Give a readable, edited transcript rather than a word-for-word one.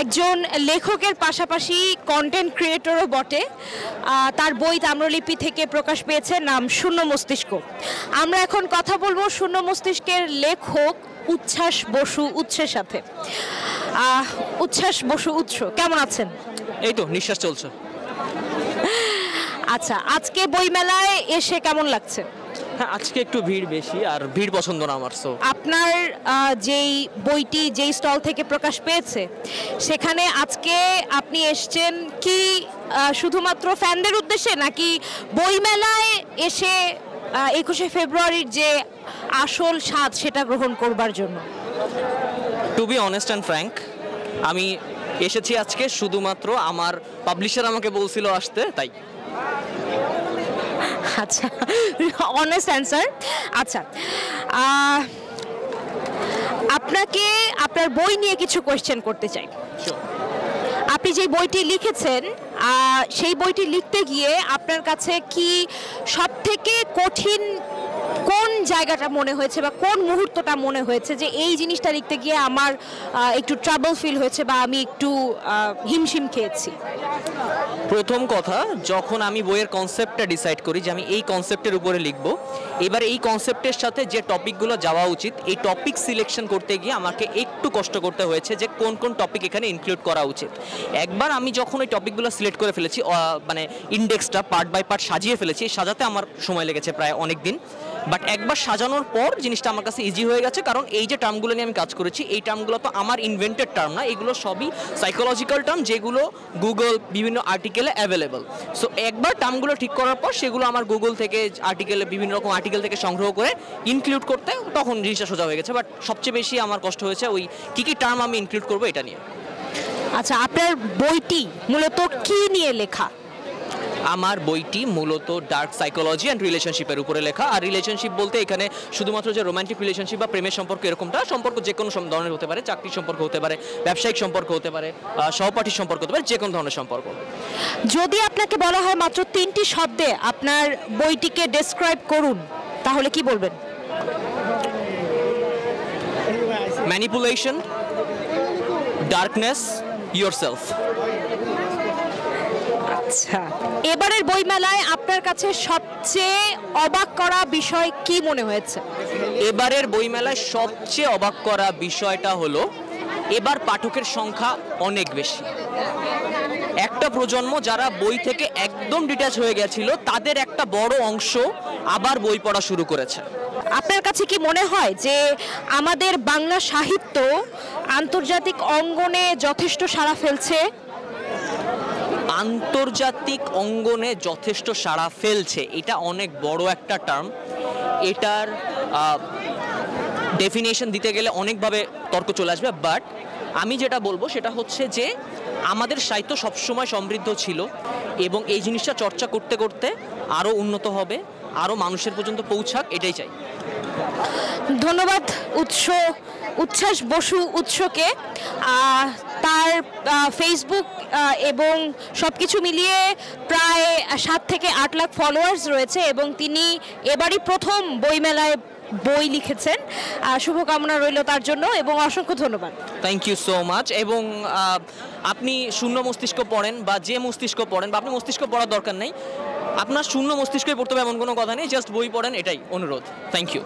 একজন লেখকের পাশাপাশি কন্টেন্ট ক্রিয়েটরও বটে। তার বই তাম্রলিপি থেকে প্রকাশ পেয়েছে, নাম শূন্য মস্তিষ্ক। আমরা এখন কথা বলবো শূন্য মস্তিষ্কের লেখক উচ্ছ্বাস বসু উৎসের সাথে। উচ্ছ্বাস বসু উৎস, কেমন আছেন? এই তো নিঃশ্বাস চলছে। আচ্ছা, আজকে বইমেলায় এসে কেমন লাগছে? হ্যাঁ, আজকে একটু ভিড় বেশি, আর ভিড় পছন্দ না আমার। সো আপনার যেই বইটি যেই স্টল থেকে প্রকাশ পেয়েছে, সেখানে আজকে আপনি এসছেন কি শুধুমাত্র ফ্যানদের উদ্দেশ্যে, নাকি বইমেলায় এসে 21শে ফেব্রুয়ারির যে আসল স্বাদ সেটা গ্রহণ করবার জন্য? To be honest and frank, আমি এসেছি আজকে শুধুমাত্র আমার পাবলিশার আমাকে বলছিল আসতে, তাই। আচ্ছা, অনেস্ট অ্যান্সার। আচ্ছা, আপনাকে আপনার বই নিয়ে কিছু কোয়েশ্চেন করতে চাই। আপনি যে বইটি লিখেছেন, সেই বইটি লিখতে গিয়ে আপনার কাছে কি সবথেকে কঠিন কোন জায়গাটা মনে হয়েছে বা কোন মুহূর্তটা মনে হয়েছে যে এই জিনিসটা লিখতে গিয়ে আমার একটু ট্রাবল ফিল হয়েছে বা আমি একটু হিমশিম খেয়েছি? প্রথম কথা, যখন আমি বইয়ের কনসেপ্টটা ডিসাইড করি যে আমি এই কনসেপ্টের উপরে লিখব, এবার এই কনসেপ্টের সাথে যে টপিকগুলো যাওয়া উচিত, এই টপিক সিলেকশন করতে গিয়ে আমাকে একটু কষ্ট করতে হয়েছে যে কোন কোন টপিক এখানে ইনক্লুড করা উচিত। একবার আমি যখন ওই টপিকগুলো সিলেক্ট করে ফেলেছি, মানে ইন্ডেক্সটা পার্ট বাই পার্ট সাজিয়ে ফেলেছি, সাজাতে আমার সময় লেগেছে প্রায় অনেক দিন। বাট একবার সাজানোর পর জিনিসটা আমার কাছে ইজি হয়ে গেছে, কারণ এই যে টার্মগুলো নিয়ে আমি কাজ করেছি, এই টার্মগুলো তো আমার ইনভেন্টেড টার্ম না, এগুলো সবই সাইকোলজিক্যাল টার্ম, যেগুলো গুগল বিভিন্ন আর্টিকেলে অ্যাভেলেবল। সো একবার টার্মগুলো ঠিক করার পর সেগুলো আমার গুগল থেকে আর্টিকেলে, বিভিন্ন রকম আর্টিকেল থেকে সংগ্রহ করে ইনক্লুড করতে তখন জিনিসটা সোজা হয়ে গেছে। বাট সবচেয়ে বেশি আমার কষ্ট হয়েছে ওই কী কী টার্ম আমি ইনক্লুড করবো এটা নিয়ে। আচ্ছা, আপনার বইটি মূলত কি নিয়ে লেখা? আমার বইটি মূলত ডার্ক সাইকোলজি অ্যান্ড রিলেশনশিপের উপরে লেখা। আর রিলেশনশিপ বলতে এখানে শুধুমাত্র যে রোমান্টিক রিলেশনশিপ বা প্রেমের সম্পর্ক এরকমটা, সম্পর্ক যে কোনো ধরনের হতে পারে, চাকরির সম্পর্ক হতে পারে, ব্যবসায়িক সম্পর্ক হতে পারে, সহপাঠীর সম্পর্ক হতে পারে, যে কোনো ধরনের সম্পর্ক। যদি আপনাকে বলা হয় মাত্র 3টি শব্দে আপনার বইটিকে ডেসক্রাইব করুন, তাহলে কি বলবেন? Manipulation, darkness, yourself. আচ্ছা, এবারের বইমেলায় আপনার কাছে সবচেয়ে অবাক করা বিষয় কি মনে হয়েছে? এবারের বইমেলায় সবচেয়ে অবাক করা বিষয়টা হলো এবার পাঠকের সংখ্যা অনেক বেশি। একটা প্রজন্ম যারা বই থেকে একদম ডিট্যাচ হয়ে গেছিল, তাদের একটা বড় অংশ আবার বই পড়া শুরু করেছে। আপনার কাছে কি মনে হয় যে আমাদের বাংলা সাহিত্য আন্তর্জাতিক অঙ্গনে যথেষ্ট সাড়া ফেলছে? আন্তর্জাতিক অঙ্গনে যথেষ্ট সাড়া ফেলছে, এটা অনেক বড় একটা টার্ম। এটার ডেফিনেশন দিতে গেলে অনেকভাবে তর্ক চলে আসবে। বাট আমি যেটা বলবো সেটা হচ্ছে যে আমাদের সাহিত্য সবসময় সমৃদ্ধ ছিল, এবং এই জিনিসটা চর্চা করতে করতে আরও উন্নত হবে, আরও মানুষের পর্যন্ত পৌঁছাক, এটাই চাই। ধন্যবাদ উচ্ছ্বাস বসু উৎসকে। তার ফেসবুক এবং সব কিছু মিলিয়ে প্রায় 7 থেকে 8 লাখ ফলোয়ার্স রয়েছে, এবং তিনি এবারই প্রথম বইমেলায় বই লিখেছেন। শুভকামনা রইল তার জন্য, এবং অসংখ্য ধন্যবাদ। Thank you so much. এবং আপনি শূন্য মস্তিষ্ক পড়েন বা যে মস্তিষ্ক পড়েন, বা আপনি মস্তিষ্ক পড়ার দরকার নেই, আপনার শূন্য মস্তিষ্কই পড়তে হবে এমন কোনো কথা নেই, জাস্ট বই পড়েন, এটাই অনুরোধ। Thank you.